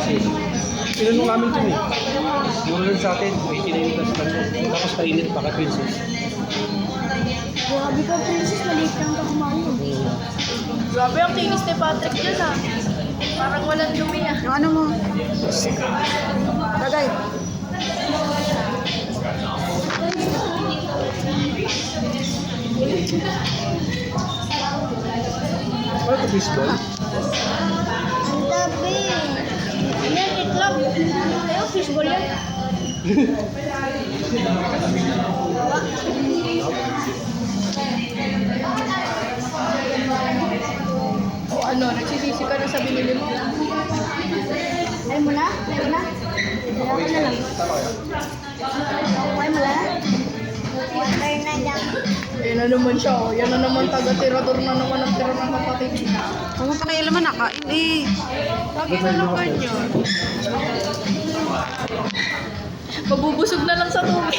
kasi. Pinunong namin ito eh. Mura lang sa atin, 89 plus lang yun. Tapos kainit pa ka princess. Grabe ka, princess. Maliit lang ka kumain. Grabe ang kinis ni Patrick dyan ah. Parang walang dumi ah. Yung ano mo? Tagay. Ano ito baseball? Ang tabi. Yan, itlog. Ayaw, fishball yan. O ano, nagsisisi ka na sa binili mo. Ay mo na? Ay mo na? Ayaw na lang. Ay mo na? Water na lang. Yan na naman siya oh. Yan na naman taga-tirador na naman ang tira ng kapatid. Huwag mo pa kayo laman, nakain eh. Lagi na lang ganyan. Mabubusog na lang sa tubig.